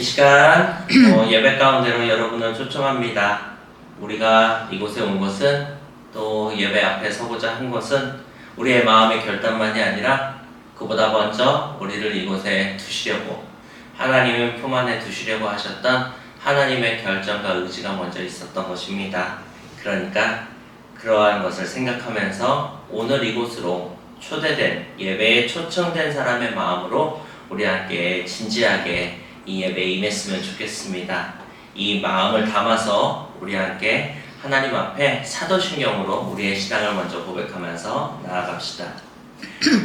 이 시간 예배 가운데로 여러분을 초청합니다. 우리가 이곳에 온 것은 또 예배 앞에 서고자 한 것은 우리의 마음의 결단만이 아니라 그보다 먼저 우리를 이곳에 두시려고 하나님의 품 안에 두시려고 하셨던 하나님의 결정과 의지가 먼저 있었던 것입니다. 그러니까 그러한 것을 생각하면서 오늘 이곳으로 초대된 예배에 초청된 사람의 마음으로 우리 함께 진지하게 이 예배에 임했으면 좋겠습니다. 이 마음을 담아서 우리 함께 하나님 앞에 사도신경으로 우리의 신앙을 먼저 고백하면서 나아갑시다.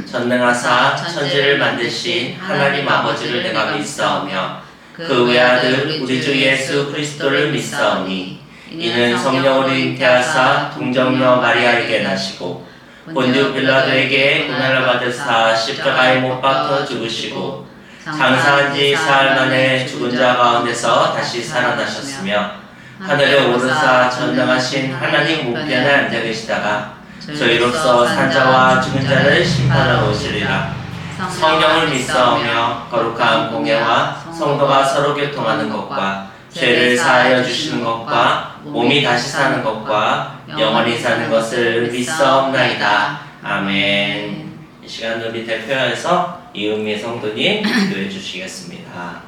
전능하사 천지를 만드신 하나님 아버지를 내가 믿사오며 그 외아들 우리 주 예수 그리스도를 믿사오니 이는 성령으로 잉태하사 동정녀 마리아에게 나시고 본디오 빌라도에게 고난을 받으사 십자가에 못 박혀 죽으시고 장사한 지 사흘 만에 죽은 자 가운데서 다시 살아나셨으며 하늘에 오르사 전능하신 하나님 우편에 앉아 계시다가 저희로서 산자와 죽은 자를 심판하러 오시리라. 성령을 믿사오며 거룩한 공예와 성도가 서로 교통하는 것과 죄를 사하여 주시는 것과 몸이 다시 사는 것과 영원히 사는 것을 믿사옵나이다. 아멘. 이 시간 우리 대표해서 이은미 성도님 기도해 주시겠습니다.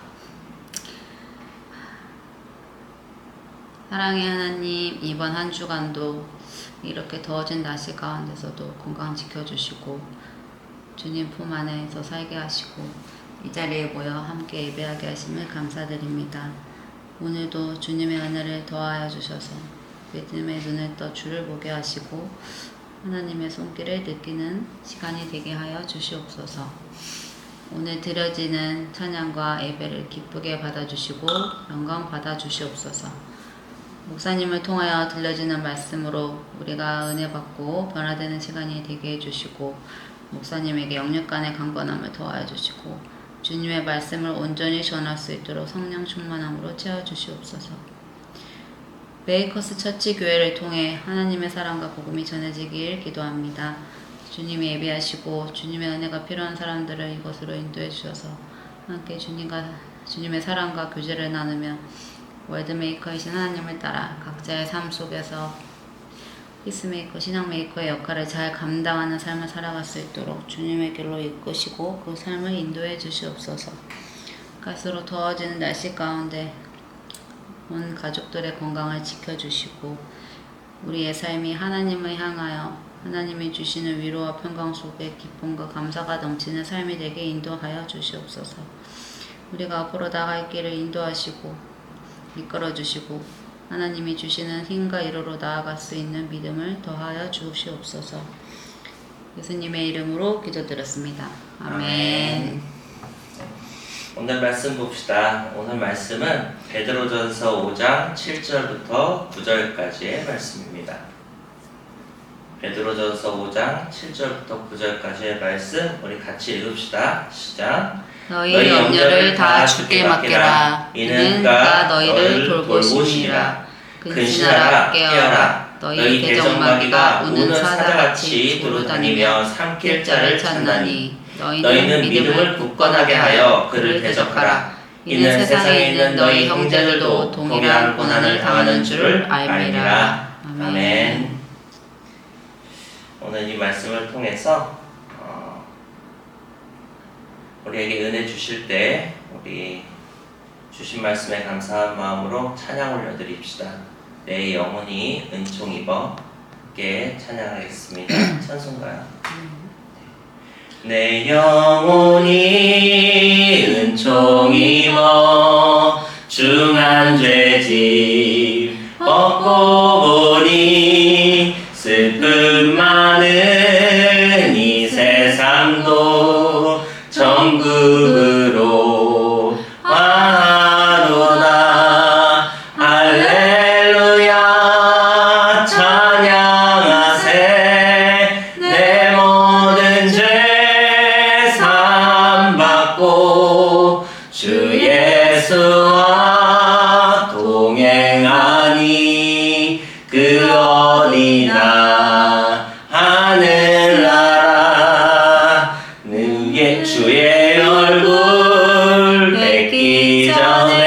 사랑의 하나님, 이번 한 주간도 이렇게 더워진 날씨 가운데서도 건강 지켜주시고 주님 품 안에서 살게 하시고 이 자리에 모여 함께 예배하게 하심을 감사드립니다. 오늘도 주님의 은혜를 더하여 주셔서 믿음의 눈을 떠 주를 보게 하시고 하나님의 손길을 느끼는 시간이 되게 하여 주시옵소서. 오늘 드려지는 찬양과 예배를 기쁘게 받아주시고 영광 받아주시옵소서. 목사님을 통하여 들려지는 말씀으로 우리가 은혜 받고 변화되는 시간이 되게 해주시고 목사님에게 영육 간의 강건함을 더하여 주시고 주님의 말씀을 온전히 전할 수 있도록 성령 충만함으로 채워주시옵소서. 메이커스 처치 교회를 통해 하나님의 사랑과 복음이 전해지길 기도합니다. 주님이 예비하시고 주님의 은혜가 필요한 사람들을 이곳으로 인도해 주셔서 함께 주님의 사랑과 교제를 나누며 월드메이커이신 하나님을 따라 각자의 삶 속에서 피스메이커, 신앙메이커의 역할을 잘 감당하는 삶을 살아갈 수 있도록 주님의 길로 이끄시고 그 삶을 인도해 주시옵소서. 갈수록 더워지는 날씨 가운데 온 가족들의 건강을 지켜주시고 우리의 삶이 하나님을 향하여 하나님이 주시는 위로와 평강 속에 기쁨과 감사가 넘치는 삶이 되게 인도하여 주시옵소서. 우리가 앞으로 나갈 길을 인도하시고 이끌어 주시고 하나님이 주시는 힘과 위로로 나아갈 수 있는 믿음을 더하여 주시옵소서. 예수님의 이름으로 기도드렸습니다. 아멘. 오늘 말씀 봅시다. 오늘 말씀은 베드로전서 5장 7절부터 9절까지의 말씀입니다. 베드로전서 5장 7절부터 9절까지의 말씀 우리 같이 읽읍시다. 시작. 너희 염려를 다 주께 맡겨라. 이는 그가 너희를 돌보심이라. 근신하라 깨어라. 너희 대적마귀가 우는 사자같이 두루다니며 삼킬 자를 찾나니 너희는 믿음을 굳건하게 하여 그를 대적하라. 이는 세상에 있는 너희 형제들도 동일한 고난을 당하는 줄을 알미라. 아멘. 오늘 이 말씀을 통해서 우리에게 은혜 주실 때 우리 주신 말씀에 감사한 마음으로 찬양 올려드립시다. 내 영혼이 은총 입어 함께 찬양하겠습니다. 찬송가요. 내 영혼이 은총 입어 중한 죄짐 벗고 보니 슬픔 많은 이 세상도 천국으로 와노다. 할렐루야 찬양하세. 내 모든 죄 사함받고 주 예수와 동행하니 그 어디나 하늘나라. 주의 얼굴 뵙기 전에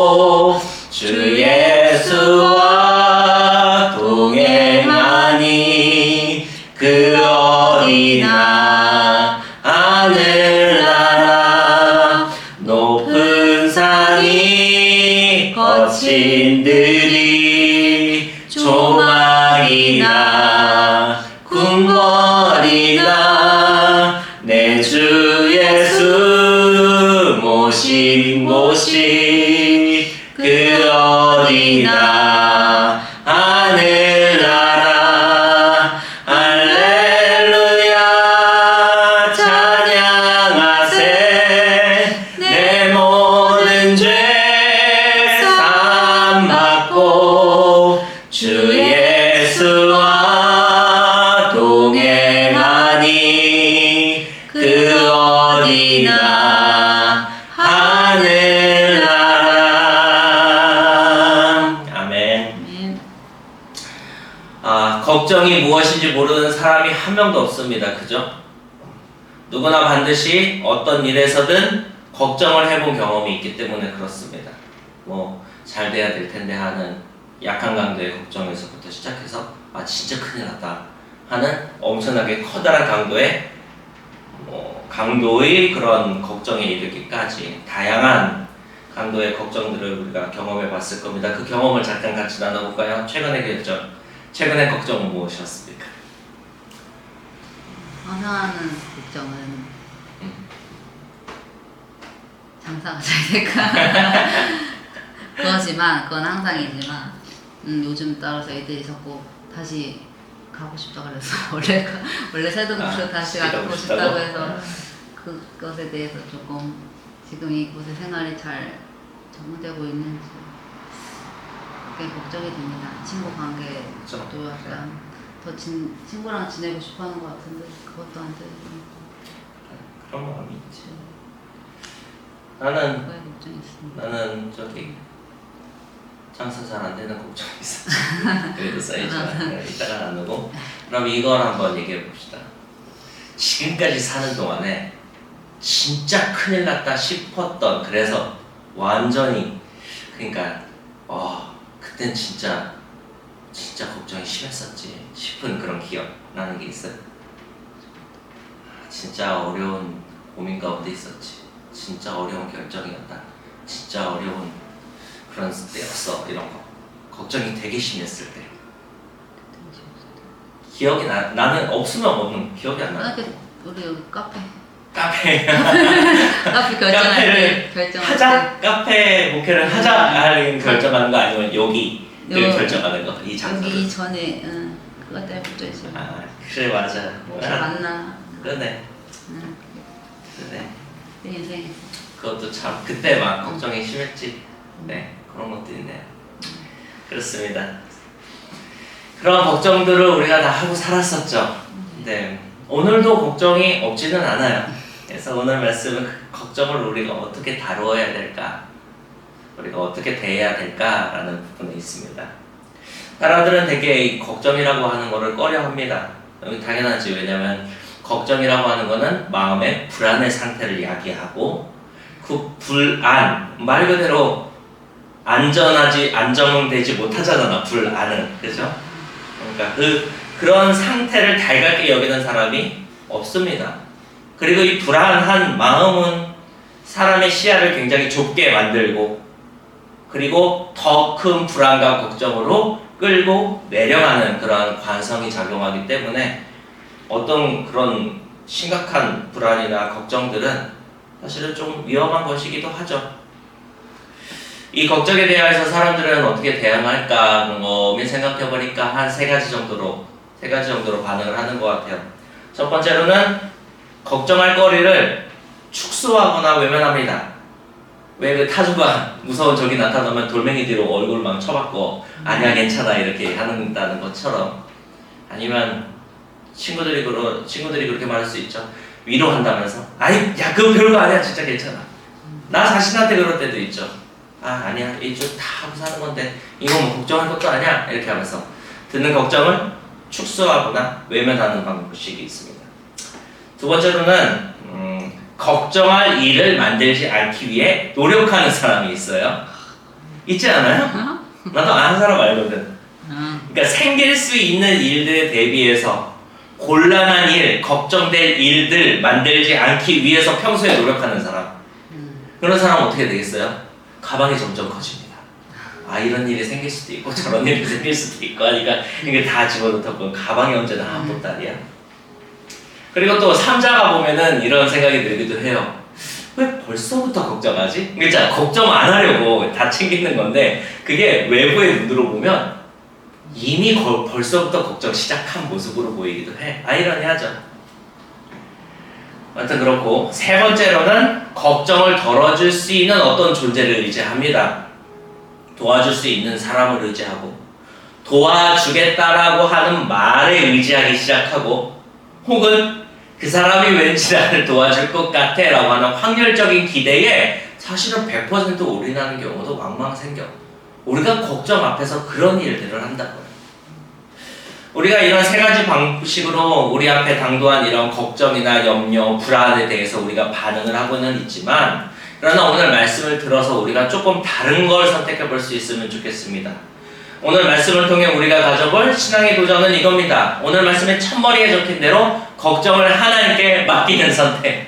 받고 주 예수와 동행하니 그 어디나 하늘나라 높은 산이 거친 들이 조망이나 궁궐이나 내 주 예수 모신 곳이 그 어디나 하늘나라 할렐루야 찬양하세 내 모든 죄 사함 받고 주 예수와 동행하니 그 어디나 하늘나라. 아멘. 아멘. 걱정이 무엇인지 모르는 사람이 한 명도 없습니다. 그죠? 누구나 반드시 어떤 일에서든 걱정을 해본 경험이 있기 때문에 그렇습니다. 뭐 잘 돼야 될 텐데 하는 약한 강도의 걱정에서부터 시작해서 진짜 큰일 났다 하는 엄청나게 커다란 강도의 그런 걱정에 이르기까지 다양한 강도의 걱정들을 우리가 경험해 봤을 겁니다. 그 경험을 잠깐 같이 나눠볼까요? 최근의 걱정은 무엇이었습니까? 상상하는 걱정은 장사가 잘 될까? 그건 항상이지만 요즘 따라서 애들이 자꾸 다시 가고 싶다 그래서 원래 살던 곳으로 다시 가고 싶다고 해서 그것에 대해서 조금 지금 이곳의 생활이 잘 적응되고 있는지 그게 걱정이 됩니다. 친구 관계도 약간 더 친구랑 지내고 싶어하는 것 같은데 그것도 안 되고 그런 마음이 있지. 나는 그거에 걱정이 있습니다. 장사 잘 안 되는 걱정이 있었지. 그래도 쌓이지만 이따가 나누고. 그럼 이걸 한번 얘기해 봅시다. 지금까지 사는 동안에 진짜 큰일 났다 싶었던, 그래서 완전히 그러니까 그땐 진짜 걱정이 심했었지 싶은 그런 기억 나는 게 있어요. 진짜 어려운 고민 가운데 있었지. 진짜 어려운 결정이었다. 진짜 어려운 그런 때였어. 이런 거 걱정이 되게 심했을 때 기억이 나는 없으면 없는 기억이 안 나. 우리 여기 카페 카페를 하자, 카페 목회를 하자 하는 결정하는 거 아니면 여기를 결정하는 거, 이 장소. 여기 전에 그것 때문에 붙어있어. 그래 맞아. 맞나? 그러네. 내 인생. 그것도 참 그때 막 걱정이 심했지. 네, 그런 것도 있네요. 그렇습니다. 그런 걱정들을 우리가 다 하고 살았었죠. 네, 오늘도 걱정이 없지는 않아요. 그래서 오늘 말씀은 그 걱정을 우리가 어떻게 다루어야 될까, 우리가 어떻게 대해야 될까라는 부분에 있습니다. 사람들은 되게 이 걱정이라고 하는 것을 꺼려합니다. 당연하지. 왜냐하면 걱정이라고 하는 것은 마음의 불안의 상태를 이야기하고, 그 불안, 말 그대로 안정되지 못하잖아, 불안은. 그죠? 그러니까 그런 상태를 달갑게 여기는 사람이 없습니다. 그리고 이 불안한 마음은 사람의 시야를 굉장히 좁게 만들고, 그리고 더 큰 불안과 걱정으로 끌고 내려가는 그러한 관성이 작용하기 때문에 어떤 그런 심각한 불안이나 걱정들은 사실은 좀 위험한 것이기도 하죠. 이 걱정에 대해서 사람들은 어떻게 대응할까 곰곰이 생각해보니까 한 세 가지 정도로 반응을 하는 것 같아요. 첫 번째로는 걱정할 거리를 축소하거나 외면합니다. 왜 그 타조가 무서운 적이 나타나면 돌멩이 뒤로 얼굴 막 쳐박고 아니야 괜찮아 이렇게 하는다는 것처럼, 아니면 친구들이 그렇게 말할 수 있죠. 위로한다면서 야 그거 별거 아니야 진짜 괜찮아. 나 자신한테 그럴 때도 있죠. 아니야 이쪽 다 하고 사는 건데 이거 뭐 걱정할 것도 아니야 이렇게 하면서 듣는 걱정을 축소하거나 외면하는 방식이 있습니다. 두 번째로는 걱정할 일을 만들지 않기 위해 노력하는 사람이 있어요. 있지 않아요? 나도 아는 사람 알거든. 그러니까 생길 수 있는 일들에 대비해서 곤란한 일, 걱정될 일들 만들지 않기 위해서 평소에 노력하는 사람. 그런 사람은 어떻게 되겠어요? 가방이 점점 커집니다. 아, 이런 일이 생길 수도 있고 저런 일이 생길 수도 있고 하니까 이게 다 집어넣다 보면 가방이 언제나 한 보따리야. 그리고 또 삼자가 보면은 이런 생각이 들기도 해요. 왜 벌써부터 걱정하지? 그러니까 걱정 안 하려고 다 챙기는 건데 그게 외부의 눈으로 보면 이미 벌써부터 걱정 시작한 모습으로 보이기도 해. 아이러니하죠. 아무튼 그렇고 세 번째로는 걱정을 덜어줄 수 있는 어떤 존재를 의지합니다. 도와줄 수 있는 사람을 의지하고 도와주겠다라고 하는 말에 의지하기 시작하고 혹은 그 사람이 왠지 나를 도와줄 것 같아 라고 하는 확률적인 기대에 사실은 100% 올인하는 경우도 왕왕 생겨. 우리가 걱정 앞에서 그런 일들을 한다고요. 우리가 이런 세 가지 방식으로 우리 앞에 당도한 이런 걱정이나 염려, 불안에 대해서 우리가 반응을 하고는 있지만 그러나 오늘 말씀을 들어서 우리가 조금 다른 걸 선택해 볼 수 있으면 좋겠습니다. 오늘 말씀을 통해 우리가 가져볼 신앙의 도전은 이겁니다. 오늘 말씀의 첫머리에 적힌 대로 걱정을 하나님께 맡기는 선택.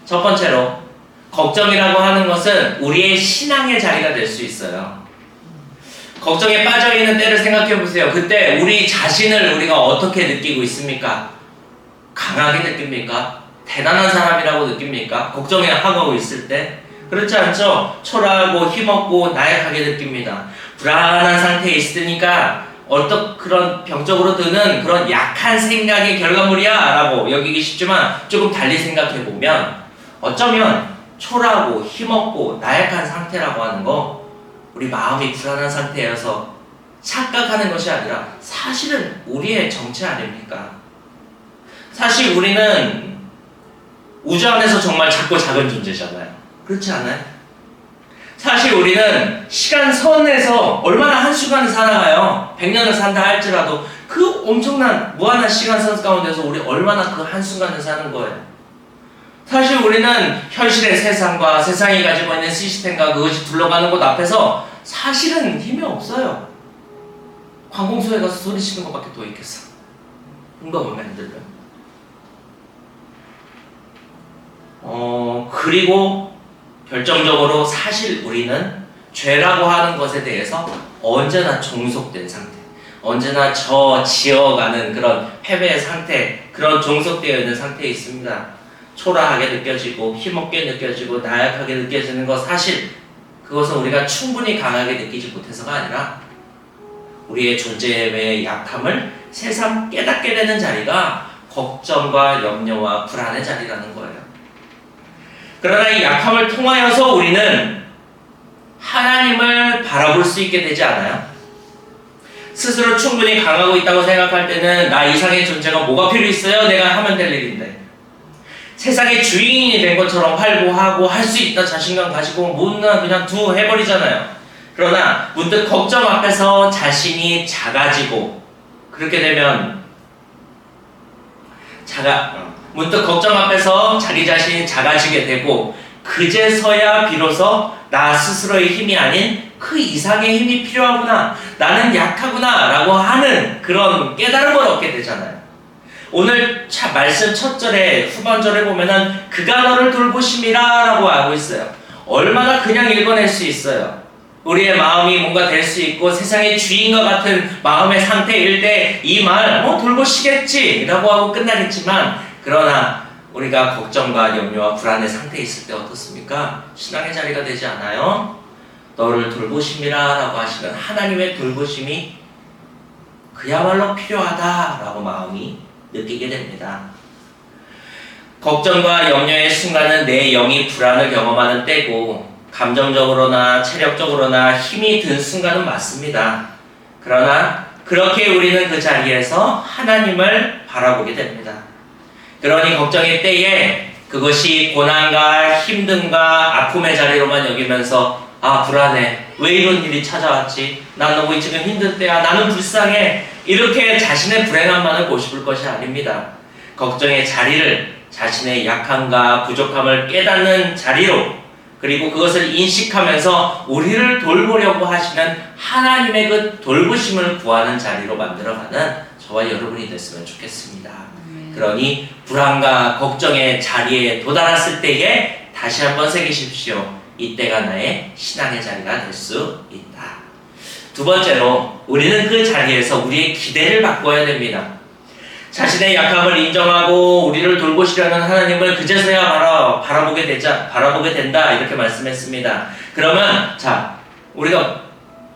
첫 번째로 걱정이라고 하는 것은 우리의 신앙의 자리가 될 수 있어요. 걱정에 빠져있는 때를 생각해 보세요. 그때 우리 자신을 우리가 어떻게 느끼고 있습니까? 강하게 느낍니까? 대단한 사람이라고 느낍니까? 걱정에 하고 있을 때? 그렇지 않죠? 초라하고 힘없고 나약하게 느낍니다. 불안한 상태에 있으니까 어떤 그런 병적으로 드는 그런 약한 생각의 결과물이야 라고 여기기 쉽지만 조금 달리 생각해 보면 어쩌면 초라하고 힘없고 나약한 상태라고 하는 거 우리 마음이 불안한 상태여서 착각하는 것이 아니라 사실은 우리의 정체 아닙니까? 사실 우리는 우주 안에서 정말 작고 작은 존재잖아요. 그렇지 않아요? 사실 우리는 시간선에서 얼마나 한순간을 살아가요. 100년을 산다 할지라도 그 엄청난 무한한 시간선 가운데서 우리 얼마나 그 한순간을 사는 거예요. 사실 우리는 현실의 세상과 세상이 가지고 있는 시스템과 그것이 둘러가는 곳 앞에서 사실은 힘이 없어요. 관공서에 가서 소리치는 것밖에 더 있겠어. 뭔가 마음에 안 들어요. 그리고 결정적으로 사실 우리는 죄라고 하는 것에 대해서 언제나 종속된 상태, 언제나 지어가는 그런 패배의 상태, 그런 종속되어 있는 상태에 있습니다. 초라하게 느껴지고 힘없게 느껴지고 나약하게 느껴지는 것, 사실 그것은 우리가 충분히 강하게 느끼지 못해서가 아니라 우리의 존재의 약함을 새삼 깨닫게 되는 자리가 걱정과 염려와 불안의 자리라는 거예요. 그러나 이 약함을 통하여서 우리는 하나님을 바라볼 수 있게 되지 않아요? 스스로 충분히 강하고 있다고 생각할 때는 나 이상의 존재가 뭐가 필요 있어요? 내가 하면 될 일인데. 세상의 주인이 된 것처럼 활보하고 할 수 있다 자신감 가지고 뭔가 그냥 해버리잖아요. 그러나 문득 걱정 앞에서 자신이 작아지고 그렇게 되면 문득 걱정 앞에서 자기 자신이 작아지게 되고 그제서야 비로소 나 스스로의 힘이 아닌 그 이상의 힘이 필요하구나, 나는 약하구나 라고 하는 그런 깨달음을 얻게 되잖아요. 오늘 말씀 첫 절에 후반절에 보면은 그가 너를 돌보심이라 라고 하고 있어요. 얼마나 그냥 읽어낼 수 있어요. 우리의 마음이 뭔가 될 수 있고 세상의 주인과 같은 마음의 상태일 때 이 말 돌보시겠지 라고 하고 끝나겠지만, 그러나 우리가 걱정과 염려와 불안의 상태에 있을 때 어떻습니까? 신앙의 자리가 되지 않아요? 너를 돌보심이라 라고 하시는 하나님의 돌보심이 그야말로 필요하다 라고 마음이 느끼게 됩니다. 걱정과 염려의 순간은 내 영이 불안을 경험하는 때고 감정적으로나 체력적으로나 힘이 든 순간은 맞습니다. 그러나 그렇게 우리는 그 자리에서 하나님을 바라보게 됩니다. 그러니 걱정의 때에 그것이 고난과 힘듦과 아픔의 자리로만 여기면서 불안해, 왜 이런 일이 찾아왔지, 난 너무 지금 힘들 때야, 나는 불쌍해, 이렇게 자신의 불행함만을 고집을 것이 아닙니다. 걱정의 자리를 자신의 약함과 부족함을 깨닫는 자리로 그리고 그것을 인식하면서 우리를 돌보려고 하시는 하나님의 그 돌보심을 구하는 자리로 만들어가는 저와 여러분이 됐으면 좋겠습니다. 그러니 불안과 걱정의 자리에 도달했을 때에 다시 한번 새기십시오. 이때가 나의 신앙의 자리가 될 수 있다. 두 번째로 우리는 그 자리에서 우리의 기대를 바꿔야 됩니다. 자신의 약함을 인정하고 우리를 돌보시려는 하나님을 그제서야 바라보게 된다 이렇게 말씀했습니다. 그러면 자 우리가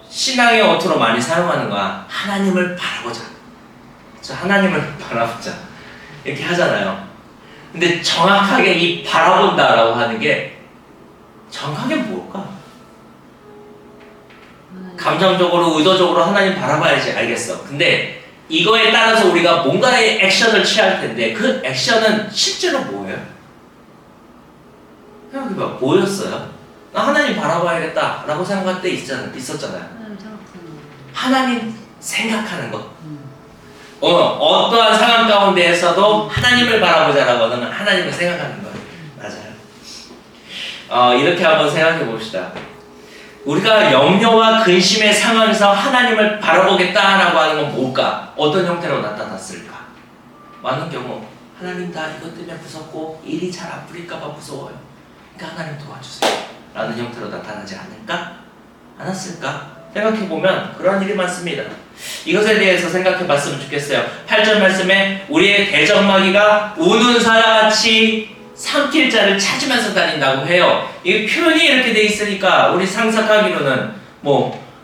신앙의 어투로 많이 사용하는 거야. 하나님을 바라보자. 하나님을 바라보자 이렇게 하잖아요. 근데 정확하게 이 바라본다라고 하는 게 정확하게 뭘까? 감정적으로 의도적으로 하나님 바라봐야지 알겠어. 근데 이거에 따라서 우리가 뭔가의 액션을 취할 텐데 그 액션은 실제로 뭐예요? 생각해봐. 뭐였어요? 나 하나님 바라봐야겠다 라고 생각할 때 있었잖아요. 하나님 생각하는 것. 어떠한 상황 가운데에서도 하나님을 바라보자라고 하는 하나님을 생각하는 거예요. 맞아요. 이렇게 한번 생각해 봅시다. 우리가 염려와 근심의 상황에서 하나님을 바라보겠다라고 하는 건 뭘까? 어떤 형태로 나타났을까? 많은 경우 하나님 나 이것 때문에 무섭고 일이 잘 안 풀릴까봐 무서워요. 그러니까 하나님 도와주세요 라는 형태로 나타나지 않을까? 않았을까? 생각해보면 그런 일이 많습니다. 이것에 대해서 생각해 봤으면 좋겠어요. 8절 말씀에 우리의 대적마귀가 우는 사자같이 삼킬 자를 찾으면서 다닌다고 해요. 이 표현이 이렇게 돼 있으니까 우리 상상하기로는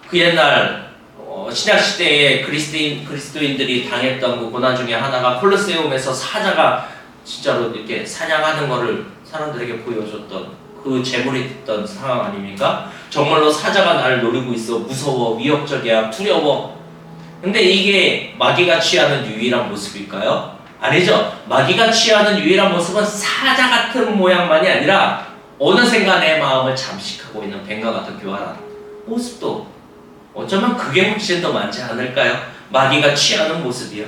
그 옛날 신약시대에 그리스도인들이 당했던 그 고난 중에 하나가 콜로세움에서 사자가 진짜로 이렇게 사냥하는 거를 사람들에게 보여줬던 그 제물이 됐던 상황 아닙니까? 정말로 사자가 나를 노리고 있어. 무서워, 위협적이야, 두려워. 근데 이게 마귀가 취하는 유일한 모습일까요? 아니죠. 마귀가 취하는 유일한 모습은 사자 같은 모양만이 아니라 어느샌가 내 마음을 잠식하고 있는 뱀과 같은 교활한 모습도 어쩌면 그게 훨씬 더 많지 않을까요? 마귀가 취하는 모습이요.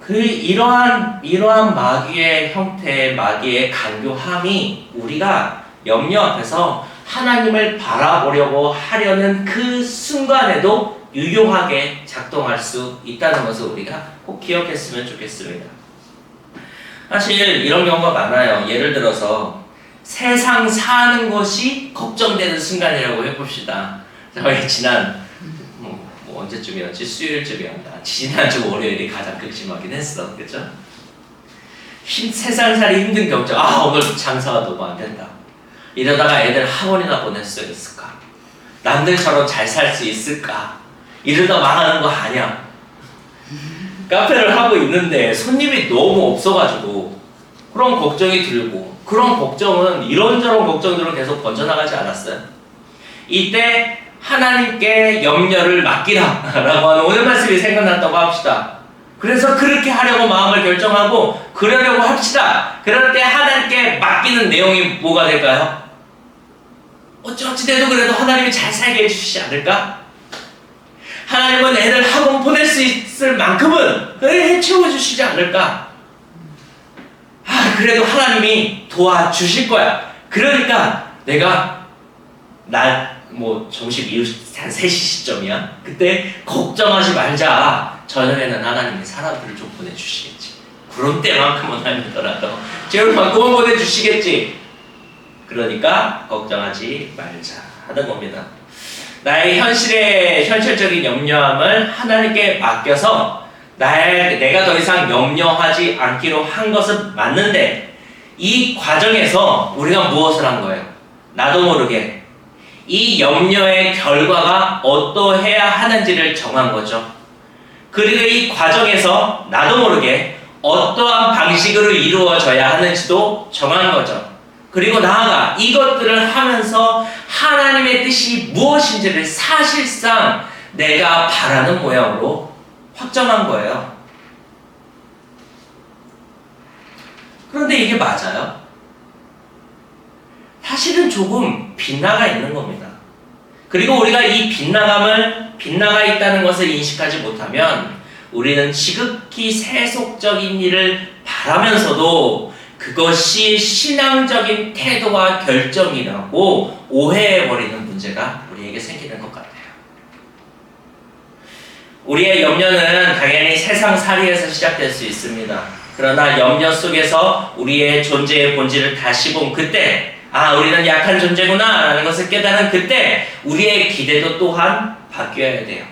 이러한 마귀의 형태, 마귀의 간교함이 우리가 염려 앞에서 하나님을 바라보려고 하려는 그 순간에도 유효하게 작동할 수 있다는 것을 우리가 꼭 기억했으면 좋겠습니다. 사실 이런 경우가 많아요. 예를 들어서 세상 사는 것이 걱정되는 순간이라고 해봅시다. 저희 지난 언제쯤이었지? 수요일쯤이었나? 지난주 월요일이 가장 극심하긴 했어. 그죠? 세상살이 힘든 걱정. 오늘 장사가 너무 안 된다. 이러다가 애들 학원이나 보낼 수 있을까? 남들처럼 잘 살 수 있을까? 이러다 망하는 거 아니야? 카페를 하고 있는데 손님이 너무 없어가지고 그런 걱정이 들고, 그런 걱정은 이런저런 걱정들은 계속 번져나가지 않았어요. 이때 하나님께 염려를 맡기라 라고 하는 오늘 말씀이 생각났다고 합시다. 그래서 그렇게 하려고 마음을 결정하고 그러려고 합시다. 그럴 때 하나님께 맡기는 내용이 뭐가 될까요? 어찌어찌돼도 그래도 하나님이 잘 살게 해주시지 않을까? 하나님은 애들 학원 보낼 수 있을 만큼은 해채워주시지 않을까? 그래도 하나님이 도와주실 거야. 그러니까 내가 점심 이후 한 3시 시점이야. 그때 걱정하지 말자. 저녁에는 하나님이 사람들을 좀 보내주시겠지. 그런 때만큼은 아니더라도 제울만큼은 보내주시겠지. 그러니까 걱정하지 말자 하는 겁니다. 나의 현실적인 염려함을 하나님께 맡겨서 내가 더 이상 염려하지 않기로 한 것은 맞는데 이 과정에서 우리가 무엇을 한 거예요? 나도 모르게 이 염려의 결과가 어떠해야 하는지를 정한 거죠. 그리고 이 과정에서 나도 모르게 어떠한 방식으로 이루어져야 하는지도 정한 거죠. 그리고 나아가 이것들을 하면서 하나님의 뜻이 무엇인지를 사실상 내가 바라는 모양으로 확정한 거예요. 그런데 이게 맞아요? 사실은 조금 빗나가 있는 겁니다. 그리고 우리가 이 빗나가 있다는 것을 인식하지 못하면 우리는 지극히 세속적인 일을 바라면서도 그 그것이 신앙적인 태도와 결정이라고 오해해버리는 문제가 우리에게 생기는 것 같아요. 우리의 염려는 당연히 세상살이에서 시작될 수 있습니다. 그러나 염려 속에서 우리의 존재의 본질을 다시 본 그때, 우리는 약한 존재구나 라는 것을 깨달은 그때 우리의 기대도 또한 바뀌어야 돼요.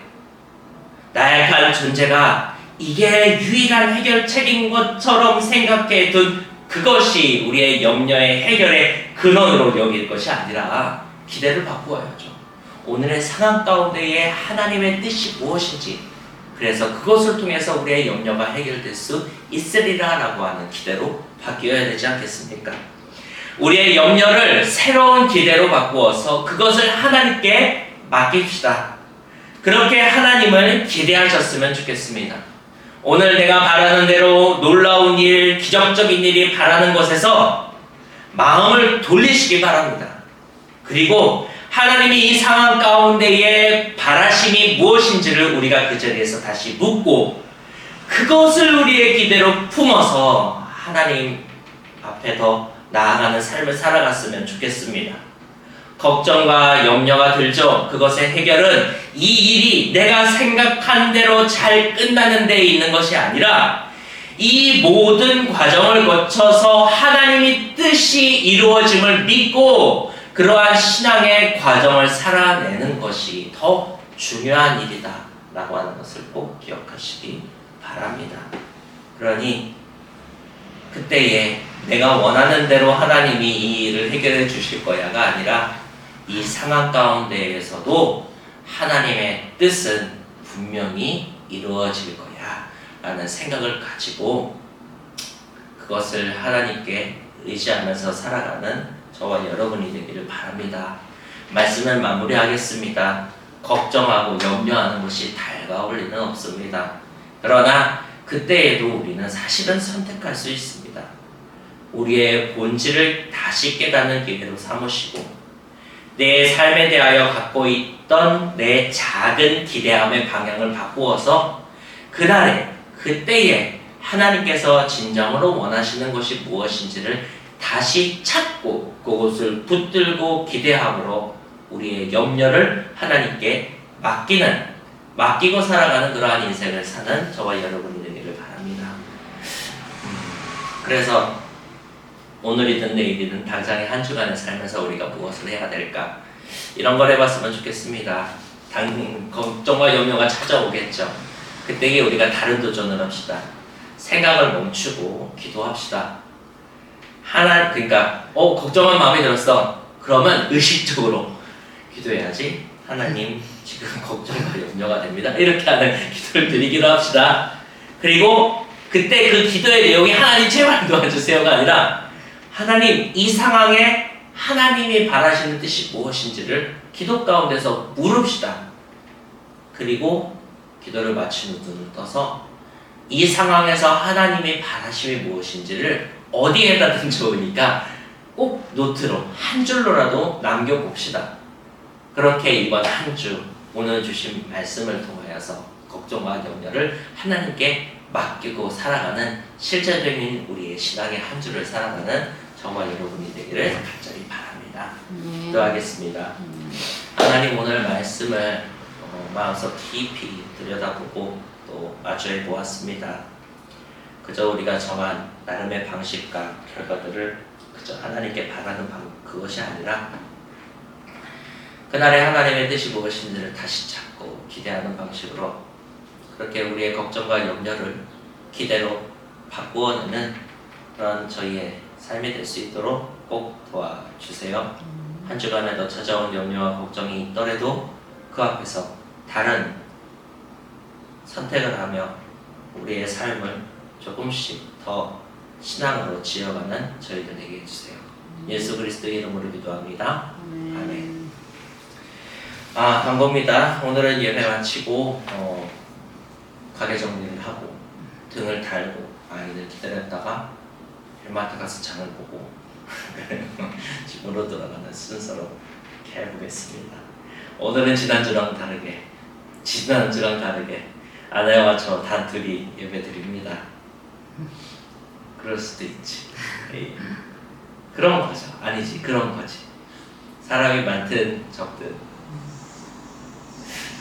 나약한 존재가 이게 유일한 해결책인 것처럼 생각해 둔 그것이 우리의 염려의 해결의 근원으로 여길 것이 아니라 기대를 바꾸어야죠. 오늘의 상황 가운데에 하나님의 뜻이 무엇인지, 그래서 그것을 통해서 우리의 염려가 해결될 수 있으리라 라고 하는 기대로 바뀌어야 되지 않겠습니까? 우리의 염려를 새로운 기대로 바꾸어서 그것을 하나님께 맡깁시다. 그렇게 하나님을 기대하셨으면 좋겠습니다. 오늘 내가 바라는 대로 놀라운 일, 기적적인 일이 바라는 것에서 마음을 돌리시기 바랍니다. 그리고 하나님이 이 상황 가운데에 바라심이 무엇인지를 우리가 그 자리에서 다시 묻고 그것을 우리의 기대로 품어서 하나님 앞에 더 나아가는 삶을 살아갔으면 좋겠습니다. 걱정과 염려가 들죠. 그것의 해결은 이 일이 내가 생각한 대로 잘 끝나는 데 있는 것이 아니라 이 모든 과정을 거쳐서 하나님의 뜻이 이루어짐을 믿고 그러한 신앙의 과정을 살아내는 것이 더 중요한 일이다 라고 하는 것을 꼭 기억하시기 바랍니다. 그러니 그때에 내가 원하는 대로 하나님이 이 일을 해결해 주실 거야가 아니라 이 상황 가운데에서도 하나님의 뜻은 분명히 이루어질 거야 라는 생각을 가지고 그것을 하나님께 의지하면서 살아가는 저와 여러분이 되기를 바랍니다. 말씀을 마무리하겠습니다. 걱정하고 염려하는 것이 달가올 리는 없습니다. 그러나 그때에도 우리는 사실은 선택할 수 있습니다. 우리의 본질을 다시 깨닫는 기회로 삼으시고 내 삶에 대하여 갖고 있던 내 작은 기대함의 방향을 바꾸어서 그때에 하나님께서 진정으로 원하시는 것이 무엇인지를 다시 찾고 그것을 붙들고 기대함으로 우리의 염려를 하나님께 맡기고 살아가는 그러한 인생을 사는 저와 여러분이 되기를 바랍니다. 그래서 오늘이든 내일이든 당장의 한 주간의 삶에서 우리가 무엇을 해야 될까? 이런 걸 해봤으면 좋겠습니다. 걱정과 염려가 찾아오겠죠. 그때에 우리가 다른 도전을 합시다. 생각을 멈추고 기도합시다. 걱정한 마음이 들었어. 그러면 의식적으로 기도해야지. 하나님, 지금 걱정과 염려가 됩니다. 이렇게 하는 기도를 드리기로 합시다. 그리고 그때 그 기도의 내용이 하나님 제발 도와주세요가 아니라 하나님, 이 상황에 하나님이 바라시는 뜻이 무엇인지를 기도 가운데서 물읍시다. 그리고 기도를 마친 후 눈을 떠서 이 상황에서 하나님이 바라심이 무엇인지를 어디에다든 좋으니까 꼭 노트로 한 줄로라도 남겨봅시다. 그렇게 이번 한 주 오늘 주신 말씀을 통하여서 걱정과 염려를 하나님께 맡기고 살아가는 실제적인 우리의 신앙의 한 주를 살아가는 정말 여러분이 되기를 간절히 바랍니다. 기도하겠습니다. 하나님, 오늘 말씀을 마음속 깊이 들여다보고 또 마주해 보았습니다. 그저 우리가 정한 나름의 방식과 결과들을 그저 하나님께 바라는 그것이 아니라 그날의 하나님의 뜻이 무엇인지를 다시 찾고 기대하는 방식으로 그렇게 우리의 걱정과 염려를 기대로 바꾸어내는 그런 저희의 삶이 될 수 있도록 꼭 도와주세요. 한 주간에도 찾아온 염려와 걱정이 있더라도 그 앞에서 다른 선택을 하며 우리의 삶을 조금씩 더 신앙으로 지어가는 저희들 되게 해주세요. 예수 그리스도의 이름으로 기도합니다. 아멘. 반갑습니다. 오늘은 예배 마치고 가게 정리를 하고 등을 달고 아이들 기다렸다가 헬마트 가서 장을 보고 집으로 돌아가는 순서로 이렇게 해보겠습니다. 오늘은 지난주랑 다르게 아내와 저 단둘이 예배 드립니다. 그럴 수도 있지. 예. 그런 거죠. 아니지, 그런 거지. 사람이 만든 적들.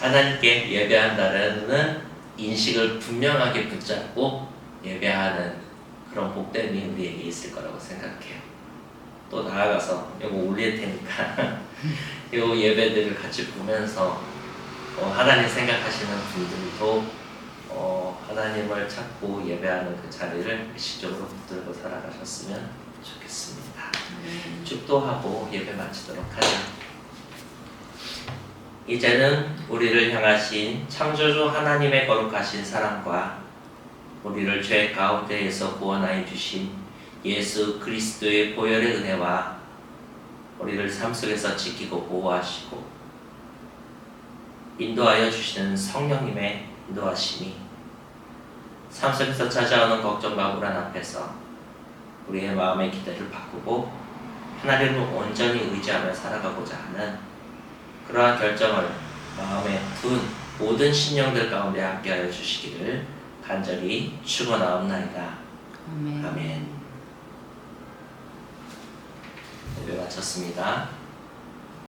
하나님께 예배한다는 인식을 분명하게 붙잡고 예배하는 그런 복됨이 우리에게 있을 거라고 생각해요. 또 나아가서 이거 올릴 테니까 이 예배들을 같이 보면서 하나님 생각하시는 분들도 하나님을 찾고 예배하는 그 자리를 의식적으로 붙들고 살아가셨으면 좋겠습니다. 축도하고 예배 마치도록 하죠. 이제는 우리를 향하신 창조주 하나님의 거룩하신 사랑과 우리를 죄 가운데에서 구원하여 주신 예수 그리스도의 보혈의 은혜와 우리를 삶 속에서 지키고 보호하시고 인도하여 주시는 성령님의 인도하심이 삶 속에서 찾아오는 걱정과 불안 앞에서 우리의 마음의 기대를 바꾸고 하나님을 온전히 의지하며 살아가고자 하는 그러한 결정을 마음에 둔 모든 신령들 가운데 함께하여 주시기를 간절히 축원하옵나이다. 아멘. 아멘. 예배 마쳤습니다.